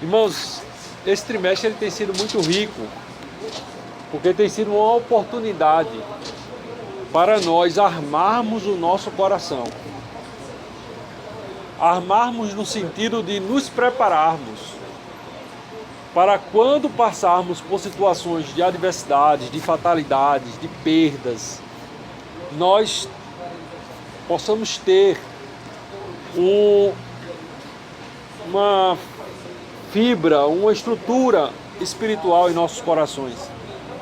Irmãos, esse trimestre ele tem sido muito rico, porque tem sido uma oportunidade para nós armarmos o nosso coração. Armarmos no sentido de nos prepararmos para quando passarmos por situações de adversidades, de fatalidades, de perdas, nós possamos ter uma fibra, uma estrutura espiritual em nossos corações,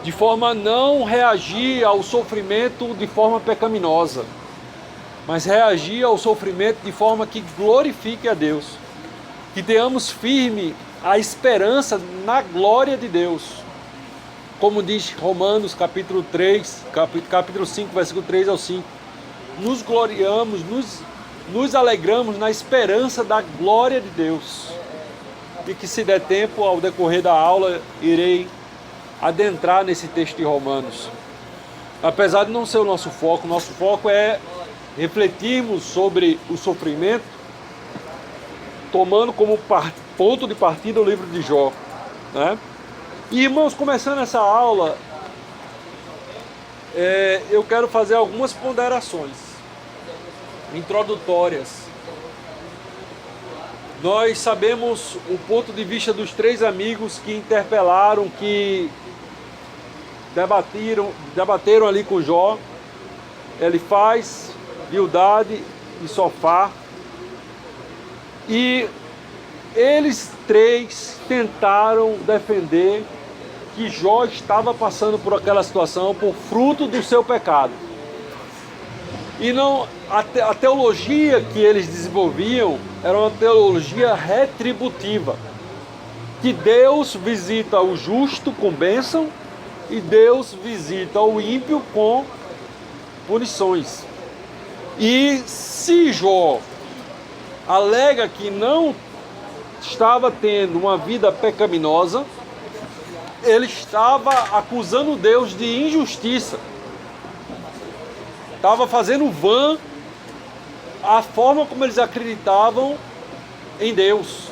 de forma a não reagir ao sofrimento de forma pecaminosa, mas reagir ao sofrimento de forma que glorifique a Deus, que tenhamos firme a esperança na glória de Deus. Como diz Romanos capítulo 5, versículo 3 ao 5, nos gloriamos, nos alegramos na esperança da glória de Deus. E que, se der tempo, ao decorrer da aula, irei adentrar nesse texto de Romanos. Apesar de não ser o nosso foco é refletirmos sobre o sofrimento, tomando como ponto de partida o livro de Jó, né? E, irmãos, começando essa aula, eu quero fazer algumas ponderações introdutórias. Nós sabemos o ponto de vista dos três amigos que interpelaram, que debateram ali com Jó: Elifaz, Bildade e Sofar. E eles três tentaram defender que Jó estava passando por aquela situação por fruto do seu pecado. E não, a teologia que eles desenvolviam era uma teologia retributiva, que Deus visita o justo com bênção e Deus visita o ímpio com punições. E se Jó alega que não estava tendo uma vida pecaminosa, ele estava acusando Deus de injustiça. Estava fazendo vã a forma como eles acreditavam em Deus.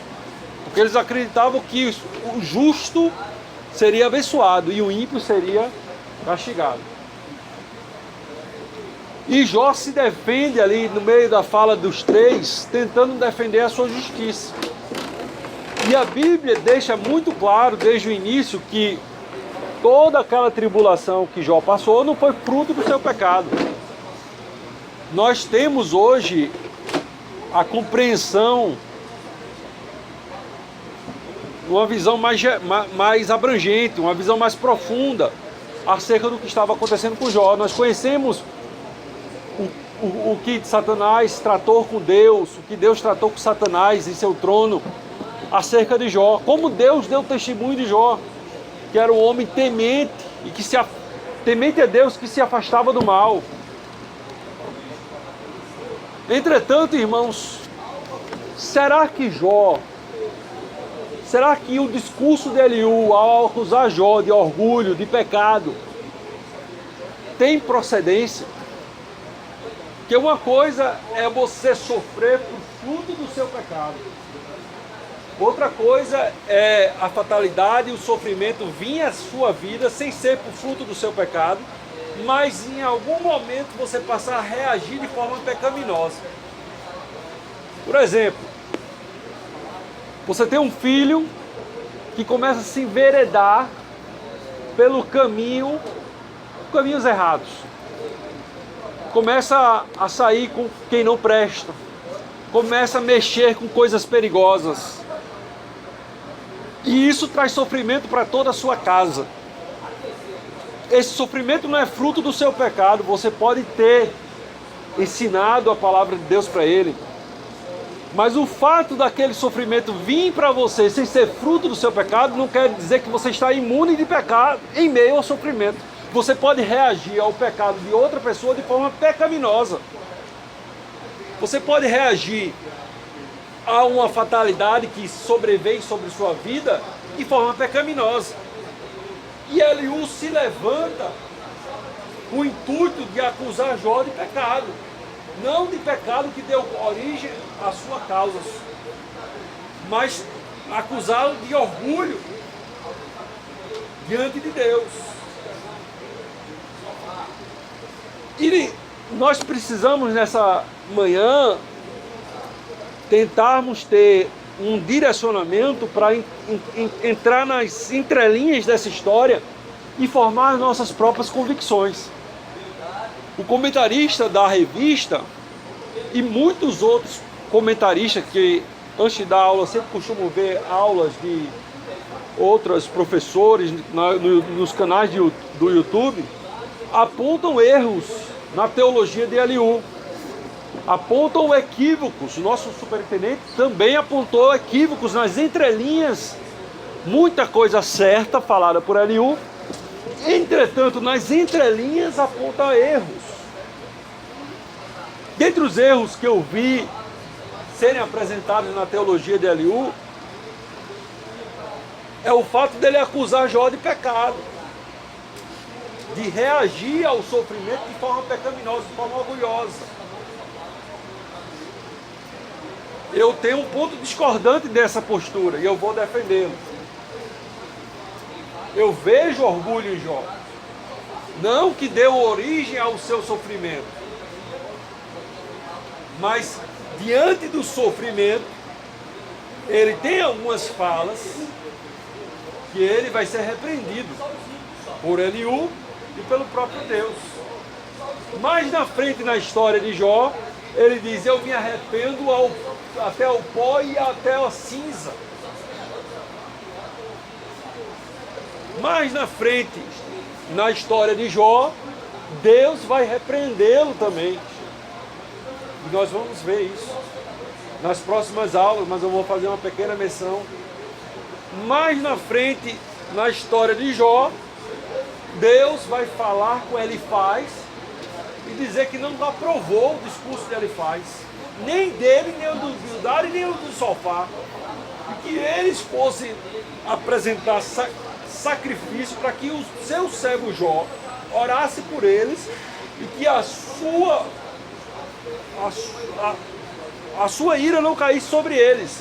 Porque eles acreditavam que o justo seria abençoado e o ímpio seria castigado. E Jó se defende ali no meio da fala dos três, tentando defender a sua justiça. E a Bíblia deixa muito claro desde o início que toda aquela tribulação que Jó passou não foi fruto do seu pecado. Nós temos hoje a compreensão, uma visão mais abrangente, uma visão mais profunda acerca do que estava acontecendo com Jó. Nós conhecemos o que Satanás tratou com Deus, o que Deus tratou com Satanás em seu trono acerca de Jó, como Deus deu testemunho de Jó, que era um homem temente e temente a Deus, que se afastava do mal. Entretanto, irmãos, será que o discurso de Eliú ao acusar Jó de orgulho, de pecado, tem procedência? Porque uma coisa é você sofrer por fruto do seu pecado. Outra coisa é a fatalidade e o sofrimento vir à sua vida sem ser por fruto do seu pecado, mas em algum momento você passar a reagir de forma pecaminosa. Por exemplo, você tem um filho que começa a se enveredar pelo caminhos errados. Começa a sair com quem não presta. Começa a mexer com coisas perigosas. E isso traz sofrimento para toda a sua casa. Esse sofrimento não é fruto do seu pecado. Você pode ter ensinado a palavra de Deus para ele, mas o fato daquele sofrimento vir para você sem ser fruto do seu pecado não quer dizer que você está imune de pecado em meio ao sofrimento. Você pode reagir ao pecado de outra pessoa de forma pecaminosa. Você pode reagir a uma fatalidade que sobrevém sobre sua vida de forma pecaminosa. E Eliú se levanta com o intuito de acusar Jó de pecado, não de pecado que deu origem à sua causa, mas acusá-lo de orgulho diante de Deus. E nós precisamos nessa manhã tentarmos ter um direcionamento para entrar nas entrelinhas dessa história e formar nossas próprias convicções. O comentarista da revista e muitos outros comentaristas que antes de dar aula sempre costumam ver aulas de outros professores nos canais do YouTube, apontam erros na teologia de Eliú, apontam equívocos. O nosso superintendente também apontou equívocos nas entrelinhas, muita coisa certa falada por Eliú, entretanto nas entrelinhas aponta erros. Dentre os erros que eu vi serem apresentados na teologia de Eliú, é o fato dele acusar Jó de pecado, de reagir ao sofrimento de forma pecaminosa, de forma orgulhosa. Eu tenho um ponto discordante dessa postura e eu vou defendê-lo. Eu vejo orgulho em Jó, não que deu origem ao seu sofrimento, mas diante do sofrimento, ele tem algumas falas que ele vai ser repreendido por Eliú e pelo próprio Deus. Mais na frente na história de Jó, ele diz: eu me arrependo até o pó e até a cinza. Mais na frente na história de Jó, Deus vai repreendê-lo também. E nós vamos ver isso nas próximas aulas, mas eu vou fazer uma pequena menção. Mais na frente, na história de Jó, Deus vai falar com Elifaz e dizer que não aprovou o discurso de Elifaz, nem dele, nem o do Bildad, nem o do Sofá, e que eles fossem apresentar sacrifício para que o seu servo Jó orasse por eles e que a sua ira não caísse sobre eles.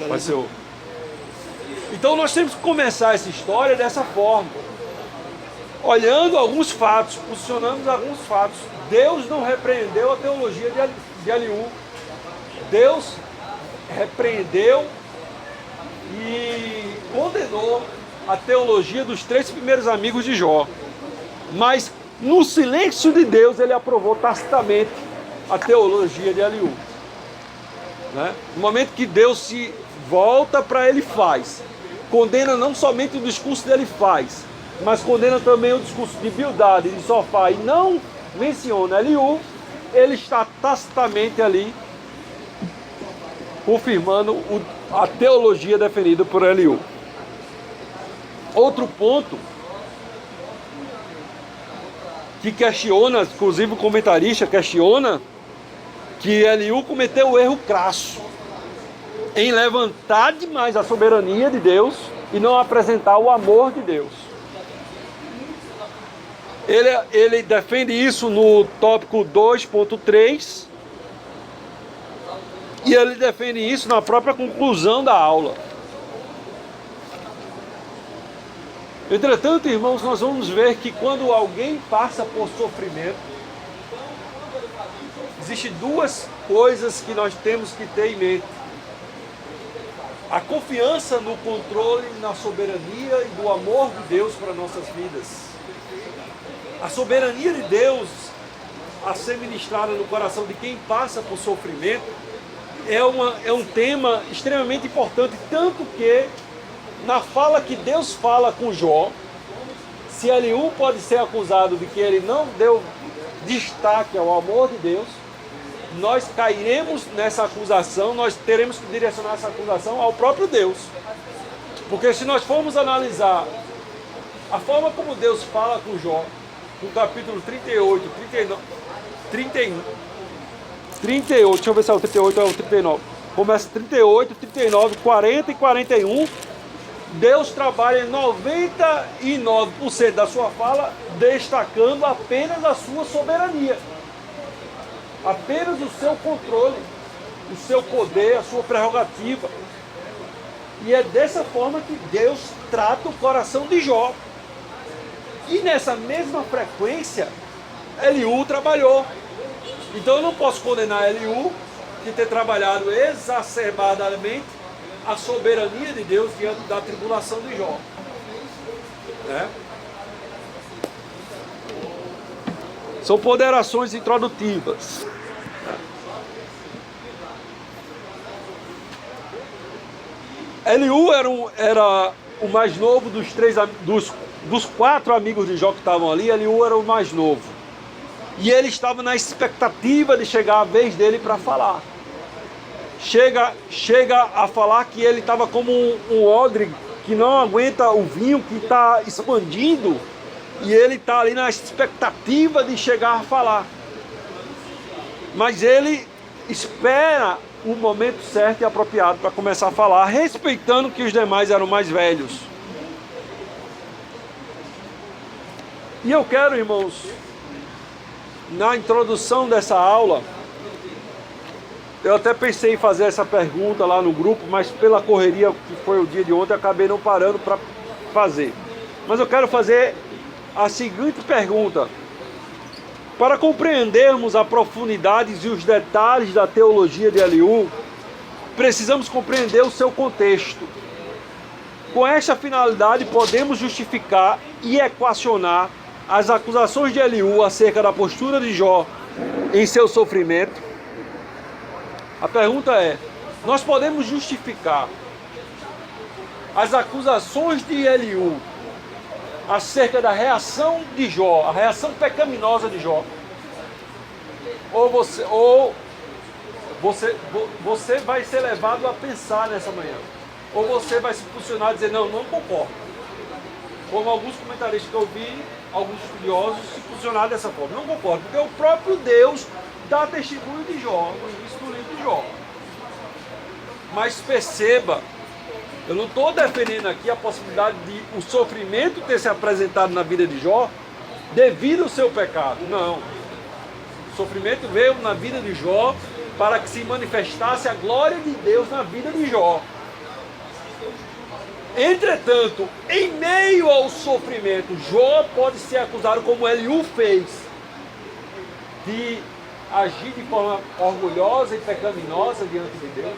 Vai ser o... Então nós temos que começar essa história dessa forma, olhando alguns fatos, posicionando alguns fatos. Deus não repreendeu a teologia de Eliú. Deus repreendeu e condenou a teologia dos 3 primeiros amigos de Jó. Mas no silêncio de Deus ele aprovou tacitamente a teologia de Eliú. Né? No momento que Deus se volta para Elifaz, condena não somente o discurso de Elifaz, mas condena também o discurso de Bildad e de Sofá, e não menciona Eliú, ele está tacitamente ali confirmando a teologia defendida por Eliú. Outro ponto que questiona, inclusive o comentarista questiona, que Eliú cometeu o erro crasso em levantar demais a soberania de Deus e não apresentar o amor de Deus. Ele defende isso no tópico 2.3 e ele defende isso na própria conclusão da aula. Entretanto, irmãos, nós vamos ver que quando alguém passa por sofrimento, existem 2 coisas que nós temos que ter em mente: a confiança no controle, na soberania e do amor de Deus para nossas vidas. A soberania de Deus a ser ministrada no coração de quem passa por sofrimento é um tema extremamente importante, tanto que na fala que Deus fala com Jó, se Eliú pode ser acusado de que ele não deu destaque ao amor de Deus, nós cairemos nessa acusação, nós teremos que direcionar essa acusação ao próprio Deus. Porque se nós formos analisar a forma como Deus fala com Jó, no capítulo 38, 39, 31, 38, deixa eu ver se é o 38 ou é o 39. Começa 38, 39, 40 e 41. Deus trabalha em 99% da sua fala, destacando apenas a sua soberania, apenas o seu controle, o seu poder, a sua prerrogativa. E é dessa forma que Deus trata o coração de Jó. E nessa mesma frequência, Eliú trabalhou. Então eu não posso condenar Eliú de ter trabalhado exacerbadamente a soberania de Deus diante da tribulação de Jó. Né? São ponderações introdutivas. Eliú era o mais novo dos 4 amigos de Jó que estavam ali. Eliú era o mais novo. E ele estava na expectativa de chegar a vez dele para falar. Chega a falar que ele estava como um odre que não aguenta o vinho, que está expandindo. E ele está ali na expectativa de chegar a falar. Mas ele espera o momento certo e apropriado para começar a falar, respeitando que os demais eram mais velhos. E eu quero, irmãos, na introdução dessa aula, eu até pensei em fazer essa pergunta lá no grupo, mas pela correria que foi o dia de ontem, eu acabei não parando para fazer. Mas eu quero fazer a seguinte pergunta. Para compreendermos a profundidade e os detalhes da teologia de Eliú, precisamos compreender o seu contexto. Com esta finalidade, podemos justificar e equacionar as acusações de Eliú acerca da postura de Jó em seu sofrimento. A pergunta é: nós podemos justificar as acusações de Eliú acerca da reação de Jó, a reação pecaminosa de Jó? Ou você vai ser levado a pensar nessa manhã, ou você vai se posicionar e dizer: não concordo. Como alguns comentaristas que eu vi, alguns estudiosos se posicionaram dessa forma: não concordo, porque o próprio Deus dá testemunho de Jó no início do livro de Jó. Mas perceba, eu não estou defendendo aqui a possibilidade de o sofrimento ter se apresentado na vida de Jó devido ao seu pecado. Não. O sofrimento veio na vida de Jó para que se manifestasse a glória de Deus na vida de Jó. Entretanto, em meio ao sofrimento, Jó pode ser acusado, como Eliú fez, de agir de forma orgulhosa e pecaminosa diante de Deus?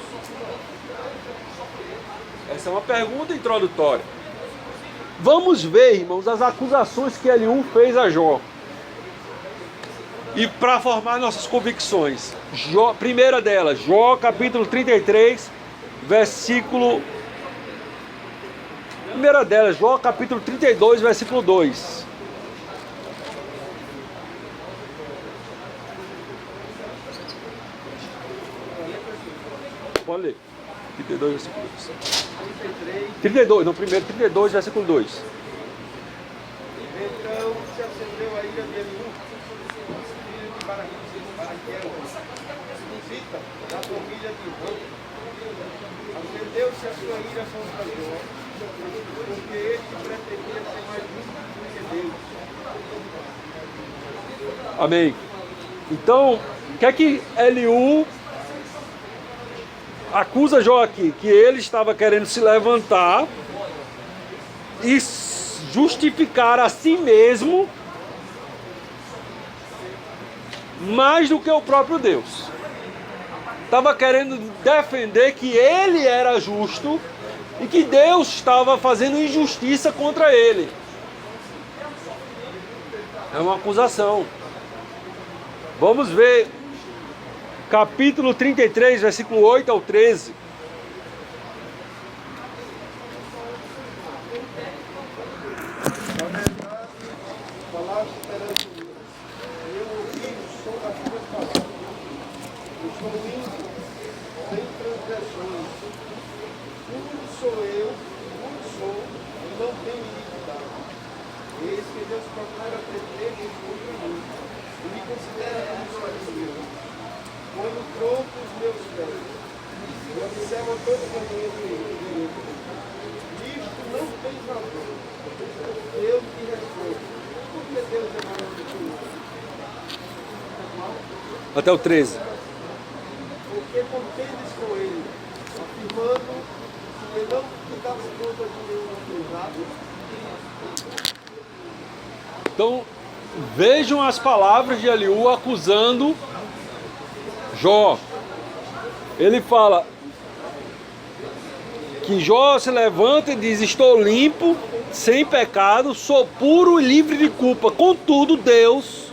Essa é uma pergunta introdutória. Vamos ver, irmãos, as acusações que Eliú fez a Jó. E para formar nossas convicções. Primeira delas, Jó capítulo 33, versículo... Primeira delas, Jó capítulo 32, versículo 2. Pode ler. 32, versículo 2. 32, não, primeiro 32, versículo 2. Então se acendeu a ira de Eliú, filho de Baraquiel, visita da família de Rô. Acendeu-se a sua ira contra Jó, porque ele pretendia ser mais justo do que Deus. Amém. Então, o que é que Eliú acusa Jó aqui? Que ele estava querendo se levantar e justificar a si mesmo mais do que o próprio Deus. Estava querendo defender que ele era justo e que Deus estava fazendo injustiça contra ele. É uma acusação. Vamos ver capítulo 33, versículo 8 ao 13. Falaste perante mim, e eu ouvi o som das tuas palavras. Eu sou limpo, sem transgressões. Puro sou eu, puro sou, e não tenho iniquidade. Eis que Deus procura pretextos contra mim, e me considera como sozinho. Quando pronto os meus pés, e observa todo o caminho direito. Isto não tem razão. Deus te responde. Por que Deus é maior do que eu? Até o 13. Porque contendes com ele, afirmando que não das contas de usado. Então, vejam as palavras de Eliú acusando Jó. Ele fala que Jó se levanta e diz: estou limpo, sem pecado, sou puro e livre de culpa. Contudo, Deus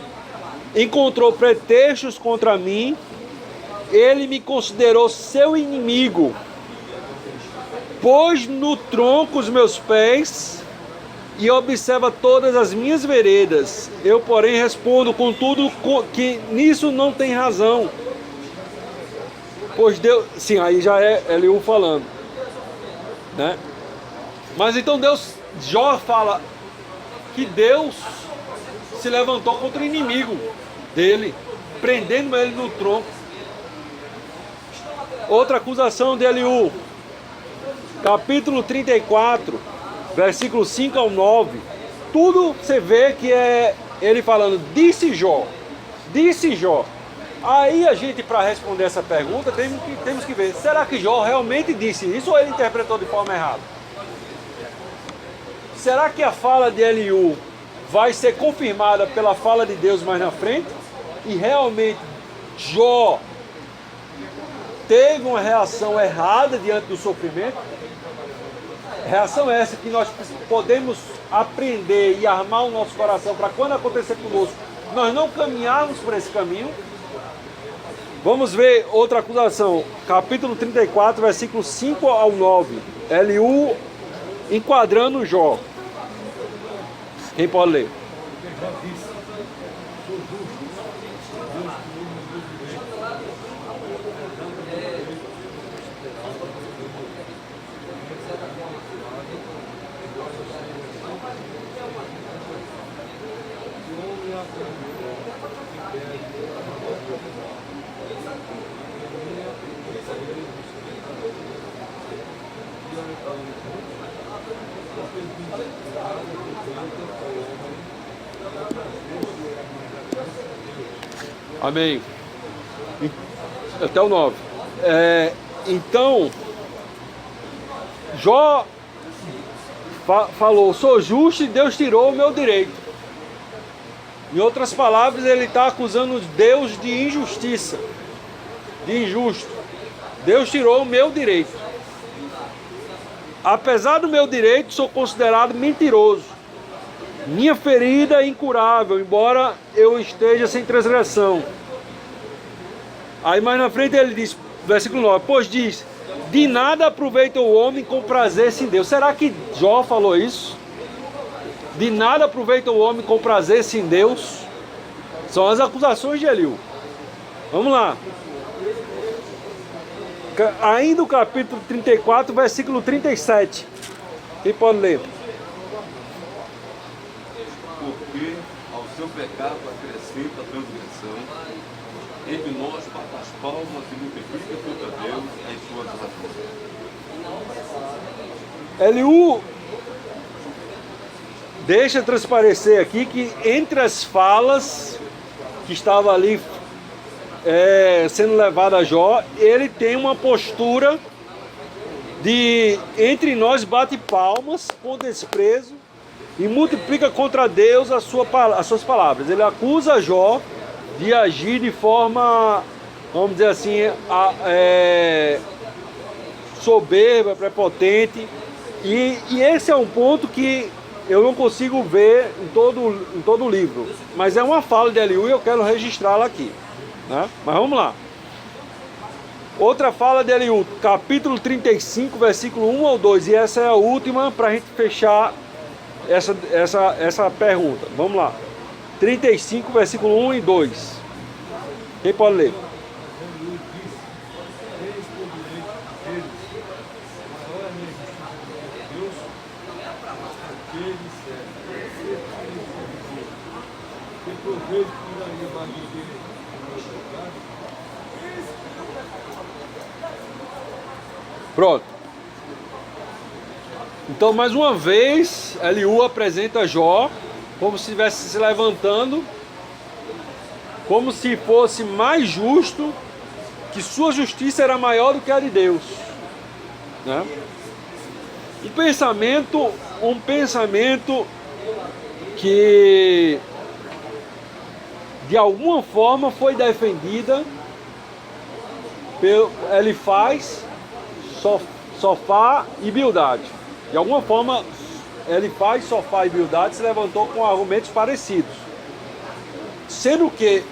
encontrou pretextos contra mim. Ele me considerou seu inimigo, pôs no tronco os meus pés e observa todas as minhas veredas. Eu, porém, respondo, contudo, que nisso não tem razão. Pois Deus... Sim, aí já é Eliú falando, né? Mas então Jó fala que Deus se levantou contra o inimigo dele, prendendo ele no tronco. Outra acusação de Eliú, capítulo 34, versículos 5 ao 9. Tudo você vê que é ele falando, disse Jó. Aí a gente, para responder essa pergunta, temos que ver, será que Jó realmente disse isso ou ele interpretou de forma errada? Será que a fala de Eliú vai ser confirmada pela fala de Deus mais na frente? E realmente Jó teve uma reação errada diante do sofrimento? Reação essa que nós podemos aprender e armar o nosso coração para quando acontecer conosco, nós não caminharmos por esse caminho. Vamos ver outra acusação, capítulo 34, versículos 5 ao 9. Eliú enquadrando Jó. Quem pode ler? Amém. Até o 9. Então, Jó falou, sou justo e Deus tirou o meu direito. Em outras palavras, ele está acusando Deus de injustiça, de injusto. Deus tirou o meu direito. Apesar do meu direito, sou considerado mentiroso. Minha ferida é incurável, embora eu esteja sem transgressão. Aí mais na frente ele diz, versículo 9, pois diz, de nada aproveita o homem com prazer sem Deus. Será que Jó falou isso? De nada aproveita o homem com prazer sem Deus? São as acusações de Eliú. Vamos lá. Ainda o capítulo 34, versículo 37. Quem pode ler? Porque ao seu pecado acrescenta a transgressão, ele nós bate as palmas e multiplica contra Deus as suas ações. Eliú deixa transparecer aqui que entre as falas que estava ali sendo levada a Jó, ele tem uma postura de entre nós bate palmas com desprezo e multiplica contra Deus as suas palavras. Ele acusa Jó de agir de forma, vamos dizer assim, soberba, prepotente. E esse é um ponto que eu não consigo ver em todo o livro. Mas é uma fala de Eliú e eu quero registrá-la aqui, né? Mas vamos lá. Outra fala de Eliú, capítulo 35, versículo 1 ao 2. E essa é a última para a gente fechar essa pergunta. Vamos lá. 35, versículo 1 e 2. Quem pode ler? Pronto. Então, mais uma vez, Eliú apresenta Jó como se estivesse se levantando, como se fosse mais justo, que sua justiça era maior do que a de Deus, né? Um pensamento que de alguma forma foi defendida pelo Elifaz, Sofá e Bildade. De alguma forma, Elifaz, Sofá e Bildade se levantou com argumentos parecidos. Sendo que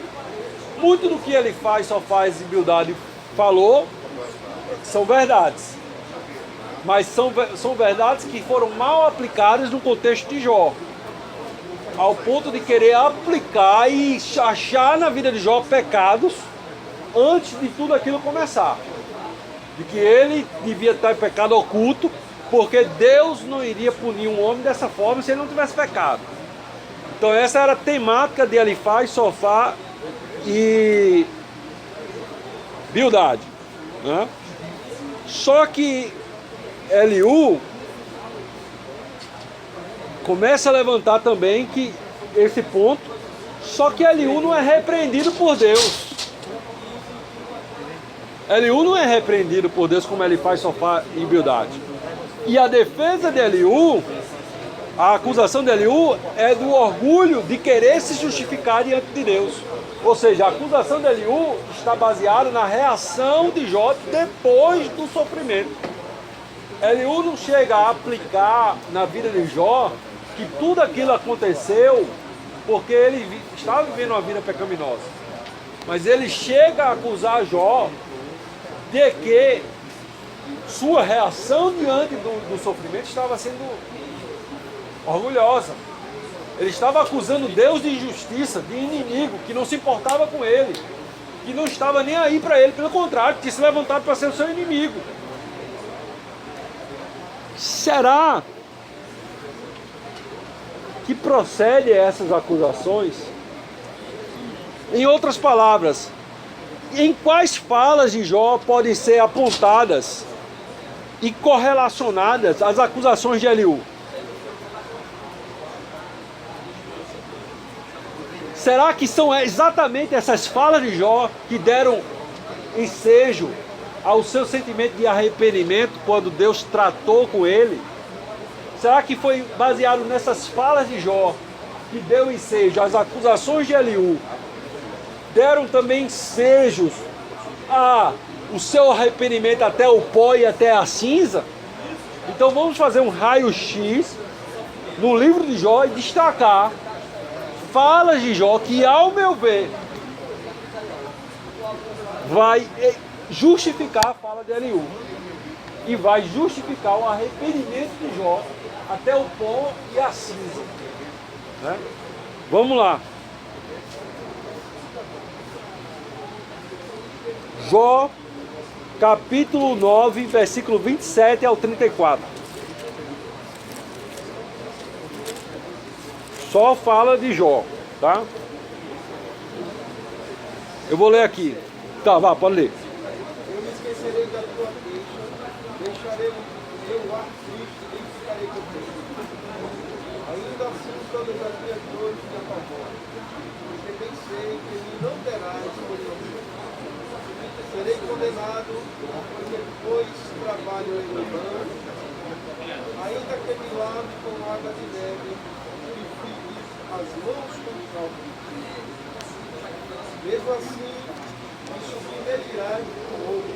muito do que Elifaz, Sofá e Bildade falou são verdades. Mas são verdades que foram mal aplicadas no contexto de Jó. Ao ponto de querer aplicar e achar na vida de Jó pecados antes de tudo aquilo começar. De que ele devia estar em pecado oculto, porque Deus não iria punir um homem dessa forma se ele não tivesse pecado. Então essa era a temática de Elifaz, Sofá e Bildade, né? Só que Eliú começa a levantar também que esse ponto, só que Eliú não é repreendido por Deus. Eliú não é repreendido por Deus como ele faz Sofá e Bildade. E a defesa de Eliú, a acusação de Eliú é do orgulho de querer se justificar diante de Deus. Ou seja, a acusação de Eliú está baseada na reação de Jó depois do sofrimento. Eliú não chega a aplicar na vida de Jó que tudo aquilo aconteceu porque ele estava vivendo uma vida pecaminosa. Mas ele chega a acusar Jó de que sua reação diante do sofrimento estava sendo orgulhosa. Ele estava acusando Deus de injustiça, de inimigo, que não se importava com ele, que não estava nem aí para ele, pelo contrário, que tinha se levantado para ser o seu inimigo. Será que procede essas acusações? Em outras palavras, em quais falas de Jó podem ser apontadas e correlacionadas às acusações de Eliú? Será que são exatamente essas falas de Jó que deram ensejo ao seu sentimento de arrependimento quando Deus tratou com ele? Será que foi baseado nessas falas de Jó que deu ensejo às acusações de Eliú? Deram também ensejos a o seu arrependimento até o pó e até a cinza? Então vamos fazer um raio-x no livro de Jó e destacar falas de Jó que, ao meu ver, vai justificar a fala de Eliú e vai justificar o arrependimento de Jó até o pó e a cinza, né? Vamos lá. Jó, capítulo 9, versículo 27 ao 34. Só fala de Jó, tá? Eu vou ler aqui. Tá, vá, pode ler. Eu me esquecerei da tua queixa, deixarei o meu ar triste e ficarei contente. Ainda assim todas as minhas dores me apavoram, porque bem sei que me não terás por inocente. Serei condenado, porque depois trabalho em vão, ainda que me lave com água de neve, e fique as mãos com calma. Mesmo assim, me submergirás com ouro,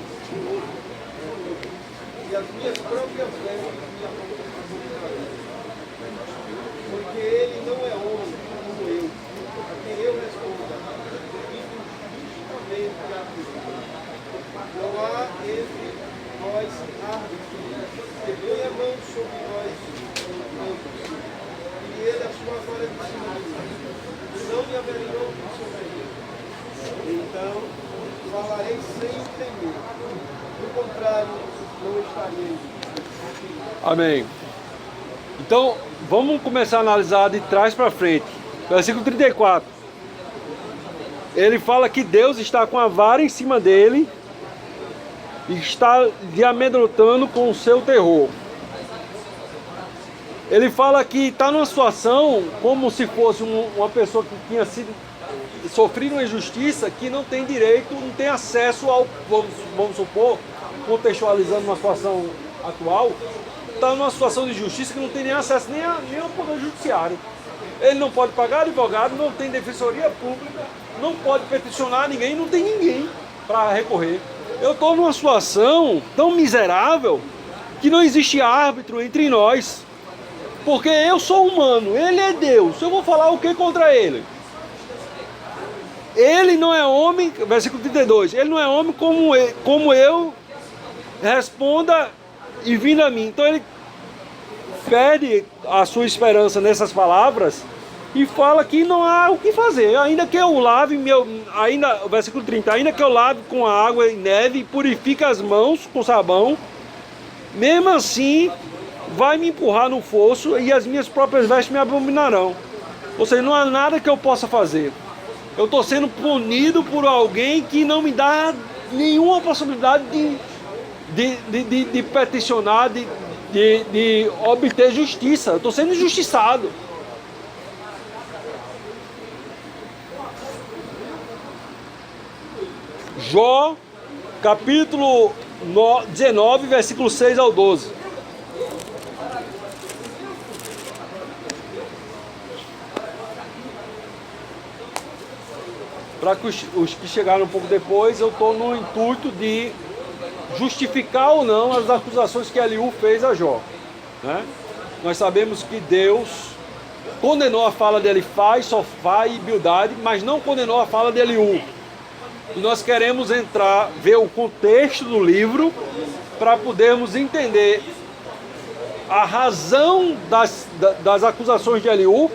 e as minhas próprias vestes me apontarão. Porque ele não é homem como eu, a quem eu responda, e justamente a vida. Não há entre nós árbitro que põe a mão sobre nós ambos, e ele a sua vara de cima de mim, e não me averigou sobre ele. Então, falarei sem temer, do contrário, não estarei. Amém. Então, vamos começar a analisar de trás para frente. Versículo 34. Ele fala que Deus está com a vara em cima dele e está lhe amedrontando com o seu terror. Ele fala que está numa situação como se fosse uma pessoa que tinha sofrido uma injustiça, que não tem direito, não tem acesso ao, vamos supor, contextualizando uma situação atual está numa situação de justiça que não tem nem acesso nem ao poder judiciário. Ele não pode pagar advogado, não tem defensoria pública, não pode peticionar ninguém, não tem ninguém para recorrer. Eu estou numa situação tão miserável que não existe árbitro entre nós. Porque eu sou humano, ele é Deus. Eu vou falar o que contra ele? Ele não é homem, versículo 32, ele não é homem como eu, responda e vindo a mim. Então ele perde a sua esperança nessas palavras e fala que não há o que fazer. Ainda que eu lave versículo 30, ainda que eu lave com água e neve e purifique as mãos com sabão, mesmo assim vai me empurrar no fosso e as minhas próprias vestes me abominarão. Ou seja, não há nada que eu possa fazer. Eu estou sendo punido por alguém que não me dá nenhuma possibilidade de peticionar, de obter justiça. Eu estou sendo injustiçado. Jó, capítulo 19, versículo 6 ao 12. Para que os que chegaram um pouco depois, eu estou no intuito de justificar ou não as acusações que Eliú fez a Jó. Né? Nós sabemos que Deus condenou a fala de Elifaz, Sofá e Bildade, mas não condenou a fala de Eliú. E nós queremos ver o contexto do livro para podermos entender a razão das acusações de Eliú,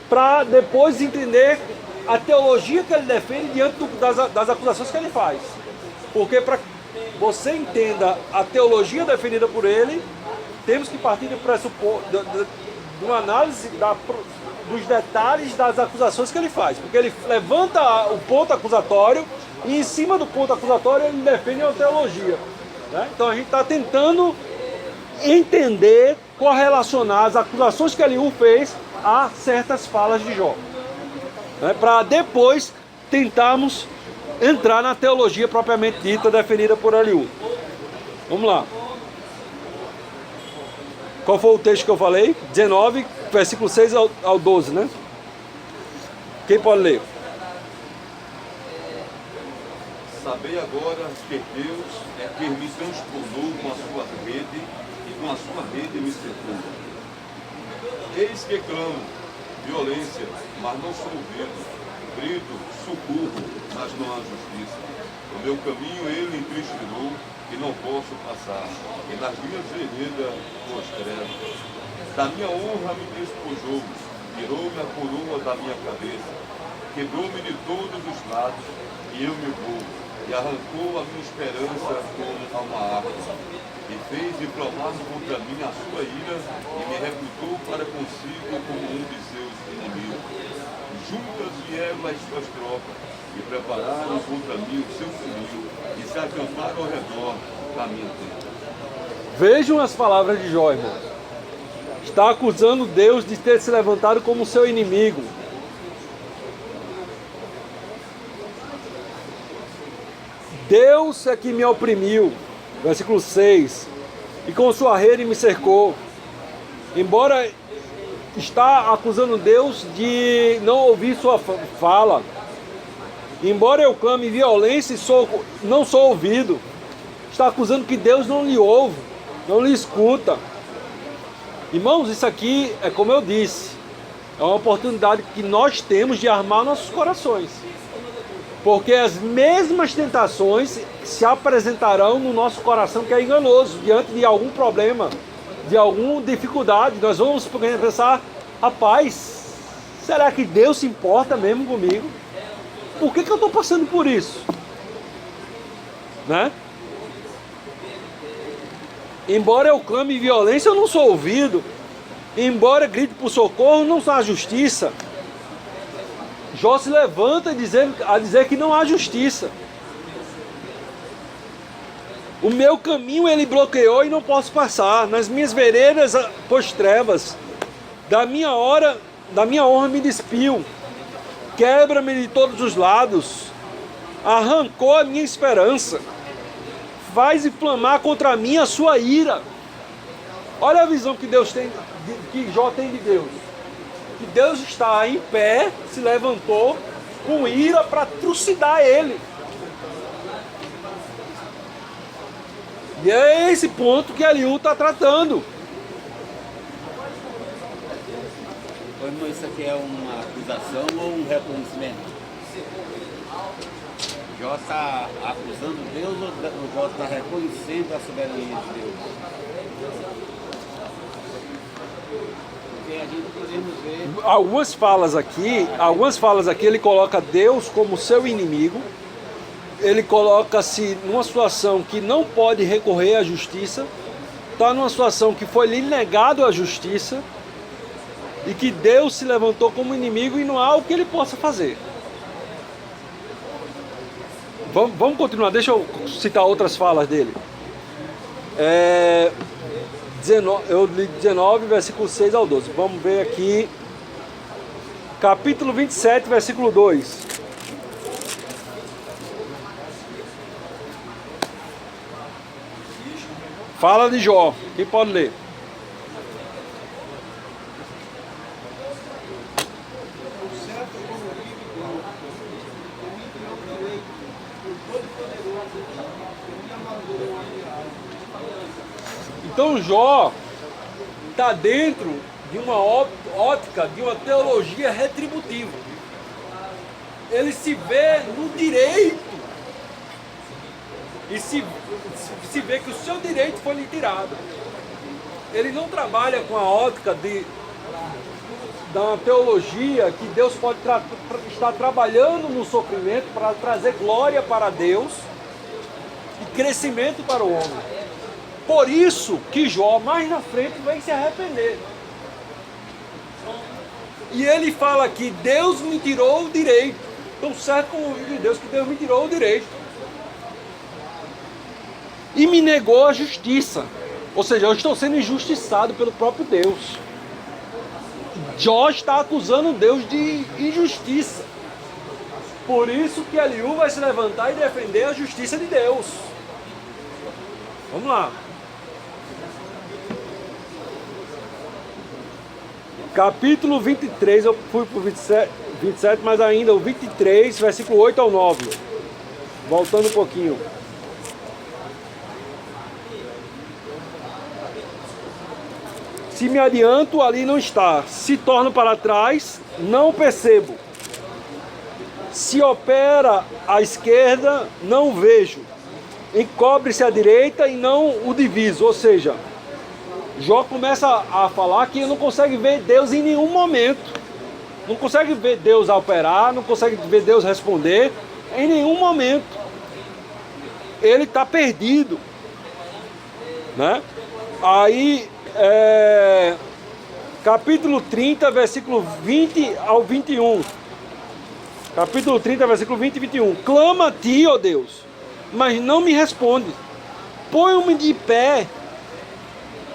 para depois entender a teologia que ele defende diante das acusações que ele faz. Porque para que você entenda a teologia defendida por ele, temos que partir do pressuposto, de uma análise dos detalhes das acusações que ele faz. Porque ele levanta o ponto acusatório e em cima do ponto acusatório ele defende a teologia. Né? Então a gente está tentando entender, correlacionar as acusações que Eliú fez a certas falas de Jó. Né, para depois tentarmos entrar na teologia propriamente dita defendida por Eliú. Vamos lá. Qual foi o texto que eu falei? 19, versículo 6 ao 12, né? Quem pode ler? Sabei agora que Deus é quem me transportou com a sua rede e com a sua rede me cercou. Eis que clamo violência, mas não sou ouvido. Grito, socorro, mas não há justiça. O meu caminho ele entristeirou e não posso passar. E nas minhas veredas postrevo. Da minha honra me despojou, tirou-me a coroa da minha cabeça, quebrou-me de todos os lados e eu me vou. E arrancou a minha esperança como a uma árvore. E fez inflamar contra mim a sua ira e me recrutou para consigo como um de seus inimigos. Juntas vieram as suas tropas e prepararam contra mim o seu funil e se acamparam ao redor da minha tenda. Vejam as palavras de Jó, irmão. Está acusando Deus de ter se levantado como seu inimigo. Deus é que me oprimiu. Versículo 6. E com sua rede me cercou. Embora está acusando Deus de não ouvir sua fala. Embora eu clame violência e não sou ouvido. Está acusando que Deus não lhe ouve, não lhe escuta. Irmãos, isso aqui é como eu disse. É uma oportunidade que nós temos de armar nossos corações. Porque as mesmas tentações se apresentarão no nosso coração que é enganoso, diante de algum problema, de alguma dificuldade. Nós vamos pensar, rapaz, será que Deus se importa mesmo comigo? Por que eu estou passando por isso? Né? Embora eu clame violência, eu não sou ouvido. Embora grite por socorro, não há justiça. Jó se levanta a dizer que não há justiça. O meu caminho ele bloqueou e não posso passar. Nas minhas veredas pôs trevas. Da minha honra me despiu. Quebra-me de todos os lados. Arrancou a minha esperança. Faz inflamar contra mim a sua ira. Olha a visão que Deus tem, que Jó tem de Deus. Que Deus está em pé, se levantou com ira para trucidar ele. E é esse ponto que Eliú está tratando. Irmão, isso aqui é uma acusação ou um reconhecimento? Jó está acusando Deus ou Jó está reconhecendo a soberania de Deus? Porque a gente podemos ver... Algumas falas aqui ele coloca Deus como seu inimigo. Ele coloca-se numa situação que não pode recorrer à justiça. Está numa situação que foi lhe negado a justiça. E que Deus se levantou como inimigo e não há o que ele possa fazer. Vamos continuar, deixa eu citar outras falas dele. Eu li 19, versículo 6 ao 12. Vamos ver aqui. Capítulo 27, versículo 2. Fala de Jó. Quem pode ler? Então Jó está dentro de uma ótica, de uma teologia retributiva. Ele se vê no direito e se vê que o seu direito foi lhe tirado. Ele não trabalha com a ótica da uma teologia que Deus pode estar trabalhando no sofrimento para trazer glória para Deus e crescimento para o homem. Por isso que Jó mais na frente vai se arrepender. E ele fala que Deus me tirou o direito. Tão certo como o filho de Deus que Deus me tirou o direito. E me negou a justiça. Ou seja, eu estou sendo injustiçado pelo próprio Deus. Jó está acusando Deus de injustiça. Por isso que Eliú vai se levantar e defender a justiça de Deus. Vamos lá. Capítulo 23, eu fui para o 27, mas ainda o 23, versículo 8 ao 9. Voltando um pouquinho. Se me adianto, ali não está. Se torno para trás, não percebo. Se opera à esquerda, não vejo. Encobre-se à direita e não o diviso. Ou seja, Jó começa a falar que não consegue ver Deus em nenhum momento. Não consegue ver Deus operar, não consegue ver Deus responder em nenhum momento. Ele está perdido. Né? Aí, capítulo 30, versículo 20 ao 21. Capítulo 30, versículo 20 e 21. Clama a ti, ó Deus, mas não me responde. Põe-me de pé,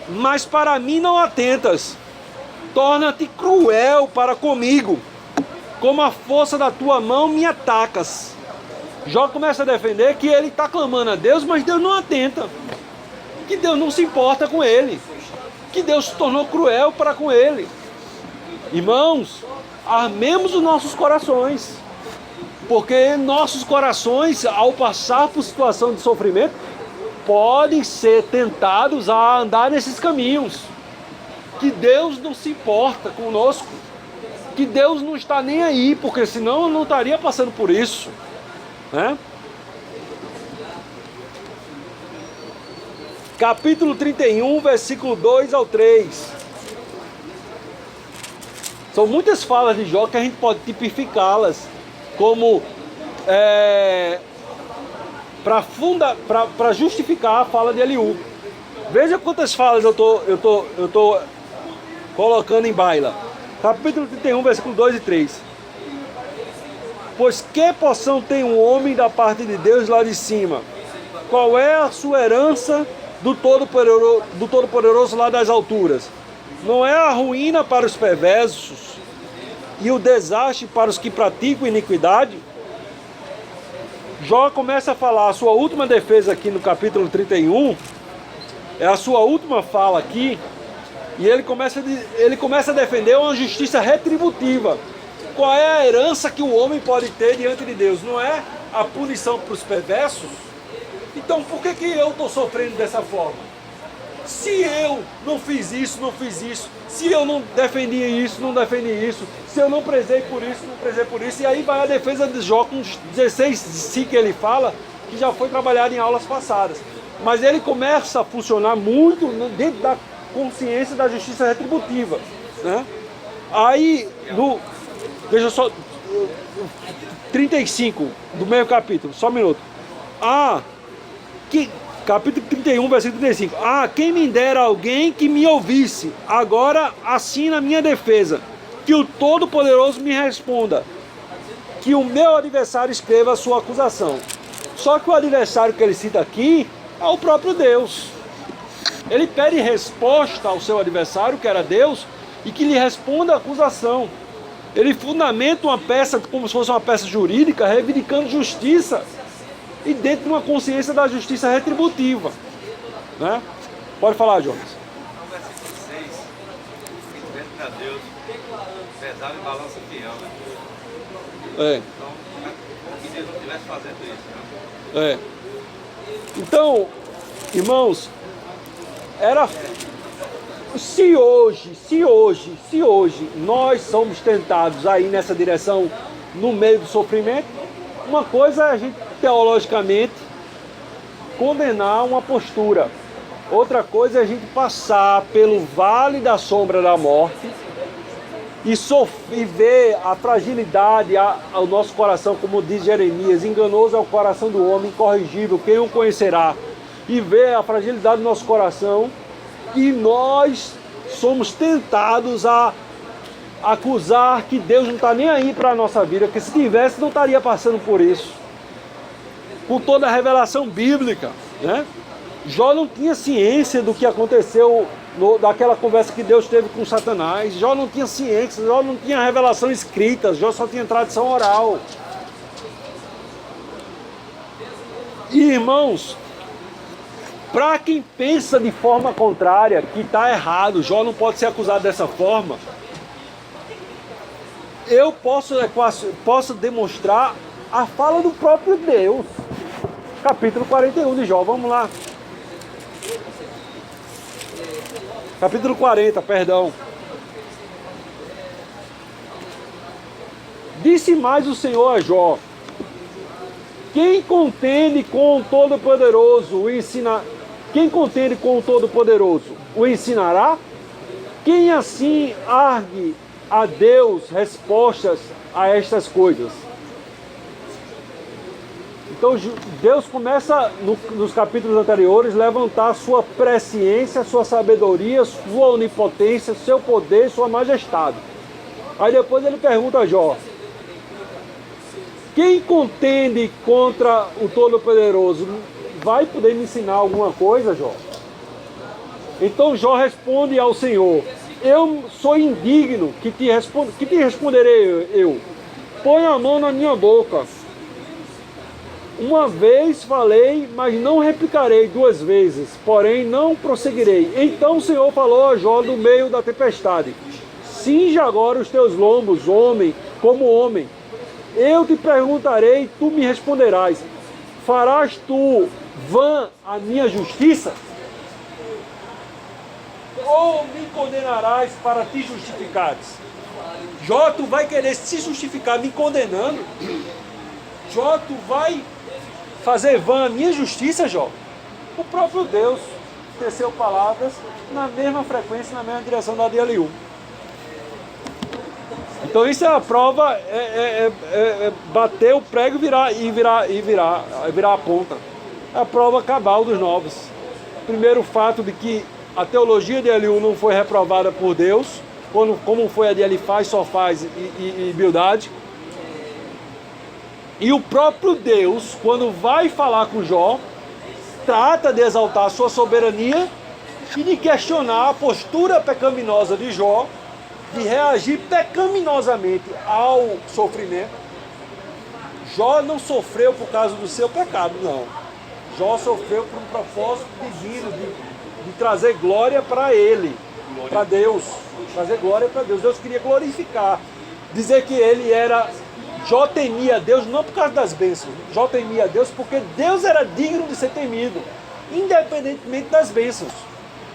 mas para mim não atentas. Torna-te cruel para comigo. Com a força da tua mão me atacas. Jó começa a defender que ele está clamando a Deus, mas Deus não atenta. Que Deus não se importa com ele. Que Deus se tornou cruel para com ele. Irmãos, armemos os nossos corações. Porque nossos corações, ao passar por situação de sofrimento, podem ser tentados a andar nesses caminhos. Que Deus não se importa conosco. Que Deus não está nem aí, porque senão eu não estaria passando por isso. Né? Capítulo 31, versículo 2 ao 3. São muitas falas de Jó que a gente pode tipificá-las como para justificar a fala de Eliú. Veja quantas falas eu tô colocando em baila. Capítulo 31, versículo 2 e 3. Pois que porção tem um homem da parte de Deus lá de cima? Qual é a sua herança do Todo-Poderoso lá das alturas? Não é a ruína para os perversos e o desastre para os que praticam iniquidade? Jó começa a falar a sua última defesa aqui no capítulo 31, é a sua última fala aqui, E ele começa a defender uma justiça retributiva. Qual é a herança que o homem pode ter diante de Deus? Não é a punição para os perversos? Então por que eu estou sofrendo dessa forma? Se eu não fiz isso, se eu não defendi isso, não defendi isso, se eu não prezei por isso, não prezei por isso, e aí vai a defesa de Jó com 16 si que ele fala, que já foi trabalhado em aulas passadas. Mas ele começa a funcionar muito dentro da consciência da justiça retributiva, né? Aí, deixa só, 35 do meio capítulo, só um minuto. Capítulo 31, versículo 35. Quem me dera alguém que me ouvisse, agora assim na minha defesa, que o Todo-Poderoso me responda, que o meu adversário escreva a sua acusação. Só que o adversário que ele cita aqui é o próprio Deus. Ele pede resposta ao seu adversário, que era Deus, e que lhe responda a acusação. Ele fundamenta uma peça como se fosse uma peça jurídica, reivindicando justiça, e dentro de uma consciência da justiça retributiva, né? Pode falar, Jonas. No versículo 6, que dentro para Deus, pesado e balança fiel, né? Então, como que Deus não estivesse fazendo isso, né? Então, irmãos, se hoje nós somos tentados aí nessa direção, no meio do sofrimento, uma coisa é a gente teologicamente condenar uma postura, outra coisa é a gente passar pelo vale da sombra da morte e ver a fragilidade ao nosso coração, como diz Jeremias, enganoso é o coração do homem, incorrigível, quem o conhecerá, e ver a fragilidade do nosso coração, e nós somos tentados a acusar que Deus não está nem aí para a nossa vida, porque se tivesse não estaria passando por isso. Com toda a revelação bíblica, né? Jó não tinha ciência do que aconteceu daquela conversa que Deus teve com Satanás. Jó não tinha ciência, Jó não tinha revelação escrita, Jó só tinha tradição oral. E, irmãos, para quem pensa de forma contrária, que está errado, Jó não pode ser acusado dessa forma, eu posso demonstrar a fala do próprio Deus. Capítulo 41 de Jó, vamos lá. Capítulo 40, perdão. Disse mais o Senhor a Jó: quem contende com o Todo-Poderoso o ensinará? Quem assim argue a Deus respostas a estas coisas? Então Deus começa, nos capítulos anteriores, levantar sua presciência, sua sabedoria, sua onipotência, seu poder, sua majestade. Aí depois ele pergunta a Jó: quem contende contra o Todo-Poderoso vai poder me ensinar alguma coisa, Jó? Então Jó responde ao Senhor: eu sou indigno, que te responderei eu? Põe a mão na minha boca. Uma vez falei, mas não replicarei 2 vezes, porém não prosseguirei. Então o Senhor falou a Jó do meio da tempestade: cinge agora os teus lombos, homem, como homem. Eu te perguntarei, tu me responderás. Farás tu vã a minha justiça? Ou me condenarás para te justificares? Jó, tu vai querer se justificar me condenando? Jó, tu vai fazer vã a minha justiça, Jó? O próprio Deus teceu palavras na mesma frequência, na mesma direção da de Eliú. Então isso é a prova, bater o prego e virar a ponta. É a prova cabal dos novos. Primeiro, o fato de que a teologia de Eliú não foi reprovada por Deus, como foi a de Elifaz, Sofaz e Bildade. E o próprio Deus, quando vai falar com Jó, trata de exaltar a sua soberania e de questionar a postura pecaminosa de Jó, de reagir pecaminosamente ao sofrimento. Jó não sofreu por causa do seu pecado, não. Jó sofreu por um propósito divino de trazer glória para ele. para Deus, trazer glória para Deus. Deus queria glorificar, dizer que ele era, Jó temia a Deus não por causa das bênçãos, Jó temia a Deus porque Deus era digno de ser temido, independentemente das bênçãos.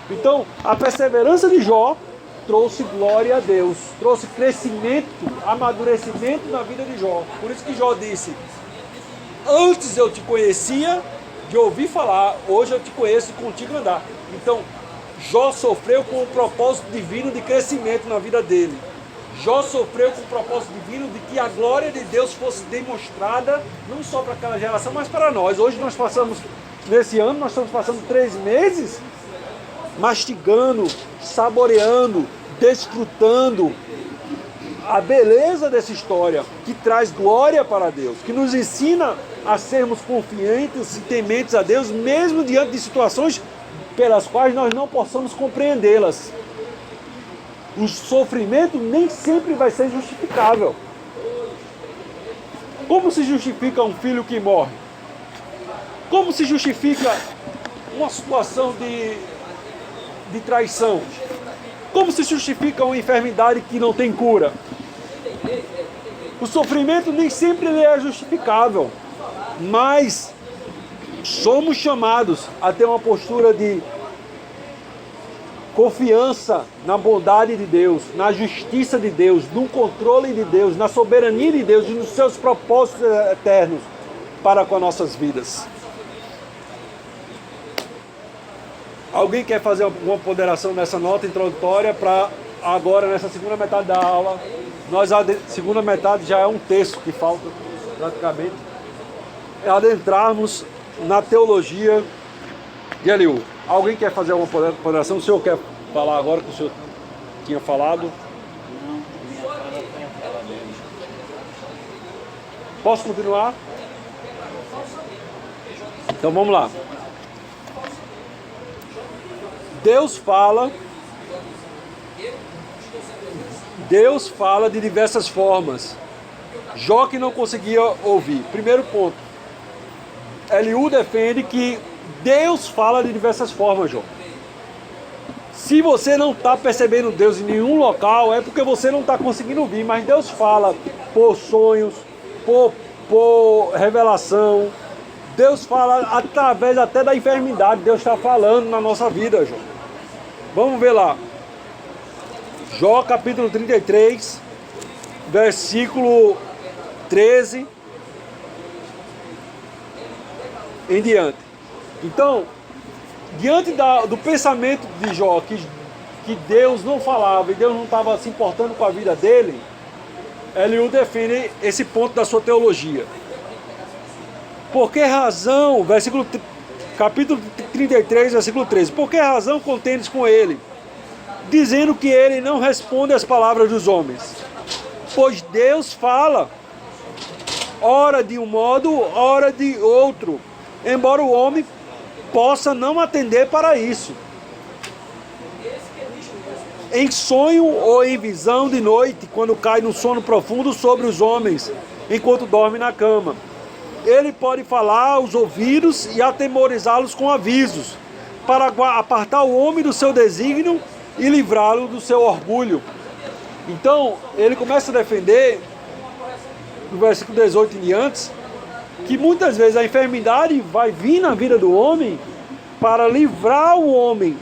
Então, a perseverança de Jó trouxe glória a Deus, trouxe crescimento, amadurecimento na vida de Jó. Por isso que Jó disse: antes eu te conhecia de ouvir falar, hoje eu te conheço e contigo andar. Então, Jó sofreu com o propósito divino de crescimento na vida dele. Jó sofreu com o propósito divino de que a glória de Deus fosse demonstrada, não só para aquela geração, mas para nós. Hoje nós passamos, nesse ano, nós estamos passando 3 meses mastigando, saboreando, desfrutando a beleza dessa história, que traz glória para Deus, que nos ensina a sermos confiantes e tementes a Deus, mesmo diante de situações pelas quais nós não possamos compreendê-las. O sofrimento nem sempre vai ser justificável. Como se justifica um filho que morre? Como se justifica uma situação de traição? Como se justifica uma enfermidade que não tem cura? O sofrimento nem sempre ele é justificável, mas somos chamados a ter uma postura de confiança na bondade de Deus, na justiça de Deus, no controle de Deus, na soberania de Deus e nos seus propósitos eternos para com as nossas vidas. Alguém quer fazer alguma ponderação nessa nota introdutória para agora, nessa segunda metade da aula? A segunda metade já é um terço que falta, praticamente, é adentrarmos na teologia de Eliú. Alguém quer fazer alguma ponderação? O senhor quer falar agora que o senhor tinha falado? Posso continuar? Então vamos lá. Deus fala de diversas formas. Jó que não conseguia ouvir. Primeiro ponto. Eliú defende que Deus fala de diversas formas, Jó. Se você não está percebendo Deus em nenhum local, é porque você não está conseguindo ouvir. Mas Deus fala por sonhos, por revelação. Deus fala através até da enfermidade. Deus está falando na nossa vida, Jó. Vamos ver lá. Jó capítulo 33, versículo 13 em diante. Então, diante do pensamento de Jó, que Deus não falava e Deus não estava se importando com a vida dele, Eliú defende esse ponto da sua teologia. Por que razão, capítulo 33, versículo 13, por que razão contendes com ele, dizendo que ele não responde às palavras dos homens? Pois Deus fala, ora de um modo, ora de outro, embora o homem possa não atender para isso. Em sonho ou em visão de noite, quando cai no sono profundo sobre os homens, enquanto dorme na cama. Ele pode falar aos ouvidos e atemorizá-los com avisos, para apartar o homem do seu desígnio e livrá-lo do seu orgulho. Então, ele começa a defender, no versículo 18 em diante, que muitas vezes a enfermidade vai vir na vida do homem para livrar o homem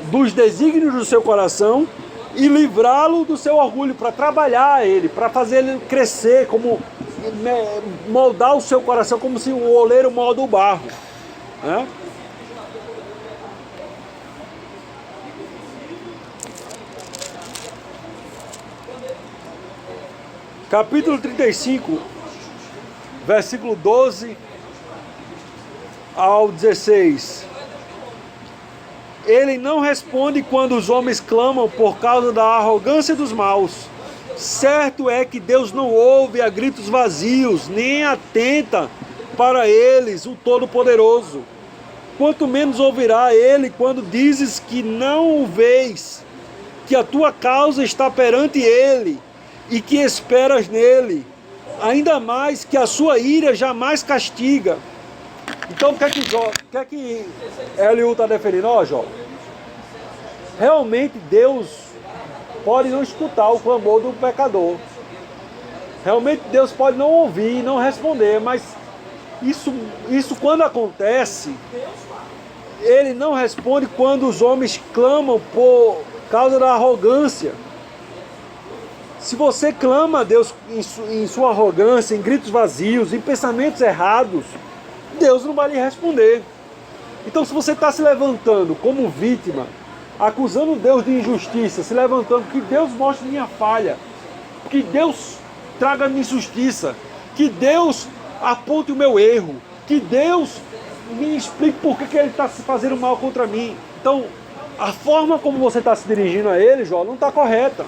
dos desígnios do seu coração e livrá-lo do seu orgulho, para trabalhar ele, para fazer ele crescer, como moldar o seu coração como se o oleiro molda o barro, né? Capítulo 35, versículo 12 ao 16. Ele não responde quando os homens clamam por causa da arrogância dos maus. Certo é que Deus não ouve a gritos vazios, nem atenta para eles, o Todo-Poderoso. Quanto menos ouvirá ele quando dizes que não o vês, que a tua causa está perante ele e que esperas nele, ainda mais que a sua ira jamais castiga. Então o que é que Eliú está defendendo? Ó, Jó, realmente Deus pode não escutar o clamor do pecador. Realmente Deus pode não ouvir, não responder, mas isso quando acontece, Ele não responde quando os homens clamam por causa da arrogância. Se você clama a Deus em sua arrogância, em gritos vazios, em pensamentos errados, Deus não vai lhe responder. Então, se você está se levantando como vítima, acusando Deus de injustiça, se levantando, que Deus mostre minha falha, que Deus traga minha injustiça, que Deus aponte o meu erro, que Deus me explique por que Ele está se fazendo mal contra mim. Então, a forma como você está se dirigindo a Ele, Jó, não está correta.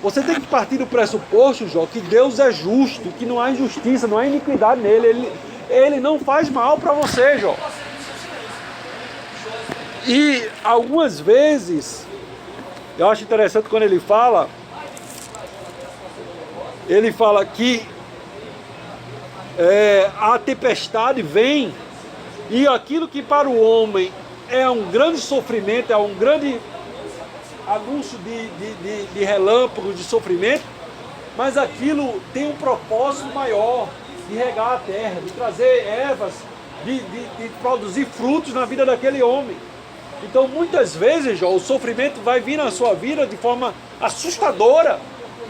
Você tem que partir do pressuposto, Jó, que Deus é justo, que não há injustiça, não há iniquidade nele. Ele não faz mal para você, Jó. E algumas vezes, eu acho interessante quando ele fala que a tempestade vem e aquilo que para o homem é um grande sofrimento, é um grande anúncio de relâmpagos, de sofrimento, mas aquilo tem um propósito maior, de regar a terra, de trazer ervas, de produzir frutos na vida daquele homem. Então muitas vezes, Jó, o sofrimento vai vir na sua vida de forma assustadora,